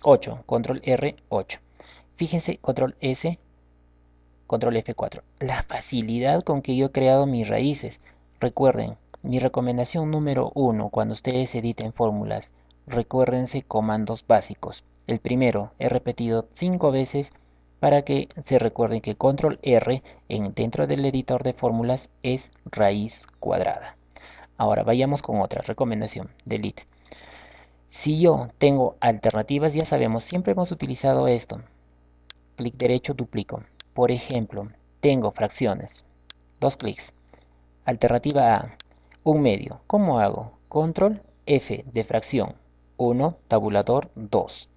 8, control R, 8. Fíjense, control S, control F4. La facilidad con que yo he creado mis raíces. Recuerden, mi recomendación número 1 cuando ustedes editen fórmulas, recuérdense comandos básicos. El primero he repetido 5 veces para que se recuerden que control R dentro del editor de fórmulas es raíz cuadrada. Ahora vayamos con otra recomendación, delete. Si yo tengo alternativas, ya sabemos, siempre hemos utilizado esto. Clic derecho, duplico. Por ejemplo, tengo fracciones. Dos clics. Alternativa A, un medio. ¿Cómo hago? Control F de fracción. 1, tabulador 2.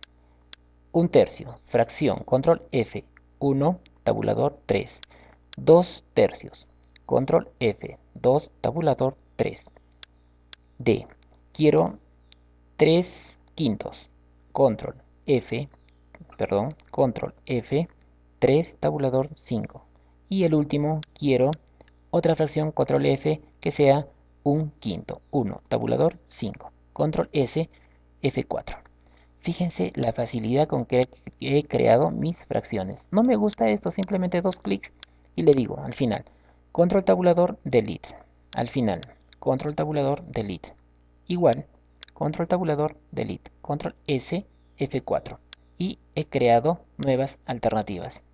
Un tercio, fracción. Control F. 1, tabulador 3. 2 tercios. Control F. 2, tabulador 3. D. Quiero 3 quintos. Control F. Perdón. Control F. 3, tabulador 5. Y el último, quiero otra fracción, control F, que sea un quinto. 1, tabulador 5. Control S, F4. Fíjense la facilidad con que he creado mis fracciones. No me gusta esto, simplemente dos clics y le digo al final, control tabulador, delete. Al final, control tabulador, delete. Igual, control tabulador, delete. Control S, F4. Y he creado nuevas alternativas.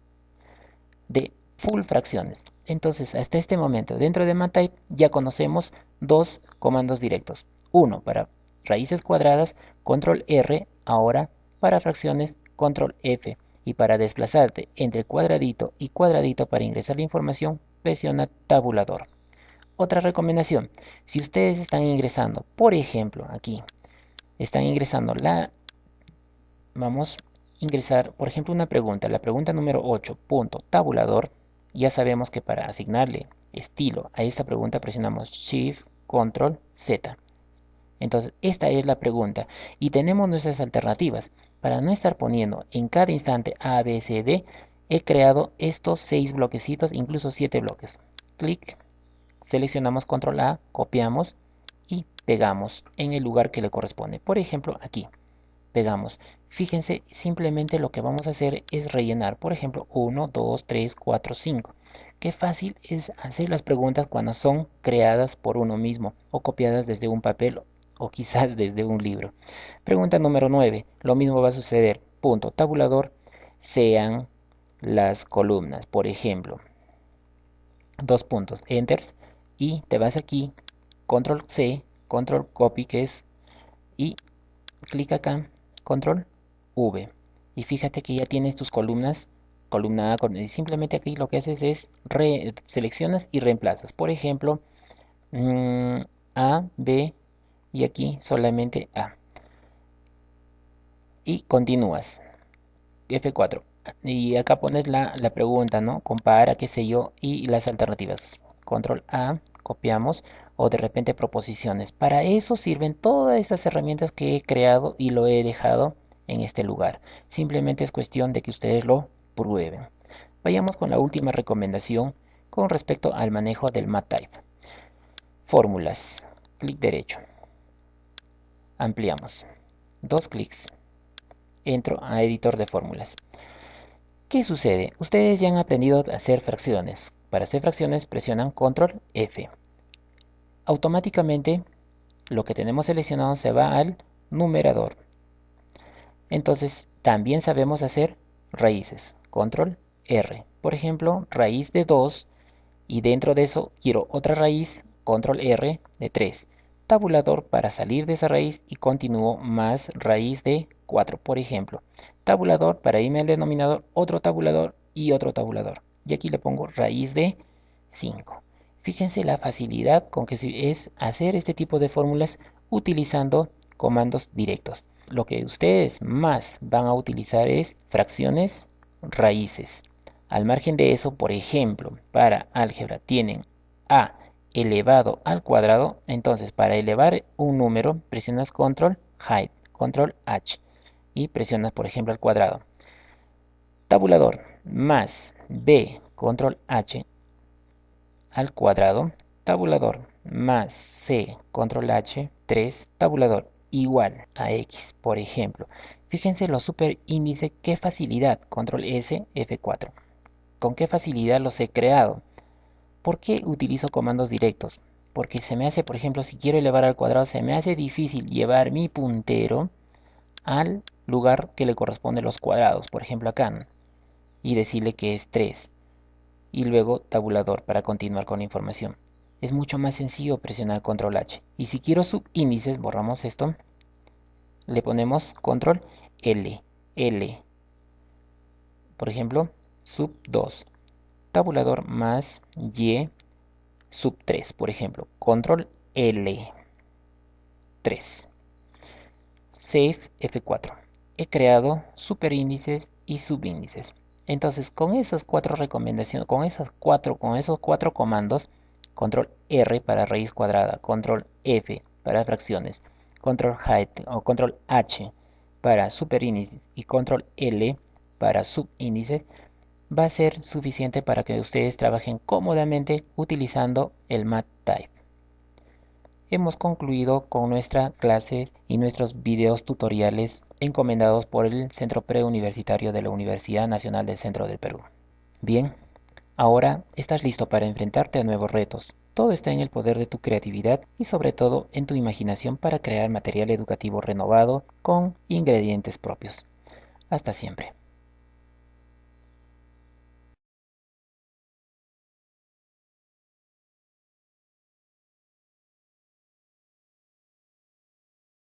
de full fracciones. Entonces, hasta este momento, dentro de MATLAB ya conocemos dos comandos directos. Uno para raíces cuadradas, control R, ahora para fracciones, control F. Y para desplazarte entre cuadradito y cuadradito para ingresar la información, presiona tabulador. Otra recomendación, si ustedes están ingresando, por ejemplo, aquí, están ingresando vamos a ingresar, por ejemplo, una pregunta, la pregunta número 8, punto, tabulador. Ya sabemos que para asignarle estilo a esta pregunta presionamos Shift, Control, Z. Entonces, esta es la pregunta y tenemos nuestras alternativas. Para no estar poniendo en cada instante A, B, C, D, he creado estos 6 bloquecitos, incluso 7 bloques. Clic, seleccionamos Control A, copiamos y pegamos en el lugar que le corresponde. Por ejemplo, aquí pegamos. Fíjense, simplemente lo que vamos a hacer es rellenar. Por ejemplo, 1, 2, 3, 4, 5. Qué fácil es hacer las preguntas cuando son creadas por uno mismo o copiadas desde un papel o quizás desde un libro. Pregunta número 9. Lo mismo va a suceder. Punto tabulador sean las columnas. Por ejemplo, dos puntos, enters, y te vas aquí, control C, control copy, que es, y clic acá, control V. Y fíjate que ya tienes tus columnas, columna A, y simplemente aquí lo que haces es seleccionas y reemplazas. Por ejemplo, A, B, y aquí solamente A. Y continúas. F4. Y acá pones la pregunta, ¿no? Compara, qué sé yo, y las alternativas. Control A, copiamos, o de repente proposiciones. Para eso sirven todas estas herramientas que he creado y lo he dejado en este lugar. Simplemente es cuestión de que ustedes lo prueben. Vayamos con la última recomendación con respecto al manejo del MATLAB. Fórmulas. Clic derecho. Ampliamos. Dos clics. Entro a editor de fórmulas. ¿Qué sucede? Ustedes ya han aprendido a hacer fracciones. Para hacer fracciones presionan control F. Automáticamente lo que tenemos seleccionado se va al numerador. Entonces también sabemos hacer raíces. Control R. Por ejemplo, raíz de 2 y dentro de eso quiero otra raíz. Control R de 3. Tabulador para salir de esa raíz y continúo más raíz de 4, por ejemplo. Tabulador para irme al denominador, otro tabulador y otro tabulador. Y aquí le pongo raíz de 5. Fíjense la facilidad con que es hacer este tipo de fórmulas utilizando comandos directos. Lo que ustedes más van a utilizar es fracciones, raíces. Al margen de eso, por ejemplo, para álgebra tienen a elevado al cuadrado. Entonces, para elevar un número, presionas control height, control H y presionas, por ejemplo, al cuadrado. Tabulador más b, control H al cuadrado. Tabulador más c, control H, 3. Tabulador igual a x, por ejemplo. Fíjense los superíndices, qué facilidad. Control S, F4. Con qué facilidad los he creado. ¿Por qué utilizo comandos directos? Porque se me hace, por ejemplo, si quiero elevar al cuadrado, se me hace difícil llevar mi puntero al lugar que le corresponde a los cuadrados, por ejemplo acá, ¿no? Y decirle que es 3. Y luego tabulador para continuar con la información. Es mucho más sencillo presionar control H. Y si quiero subíndices, borramos esto, le ponemos control L, L. Por ejemplo, sub 2. Tabulador más Y sub 3, por ejemplo. Control L, 3. Save F4. He creado superíndices y subíndices. Entonces, con esas cuatro recomendaciones, con esos cuatro comandos, control R para raíz cuadrada, control F para fracciones, control height o control H para superíndices y control L para subíndices, va a ser suficiente para que ustedes trabajen cómodamente utilizando el MATLAB. Hemos concluido con nuestras clases y nuestros videos tutoriales encomendados por el Centro Preuniversitario de la Universidad Nacional del Centro del Perú. Bien, ahora estás listo para enfrentarte a nuevos retos. Todo está en el poder de tu creatividad y sobre todo en tu imaginación para crear material educativo renovado con ingredientes propios. Hasta siempre.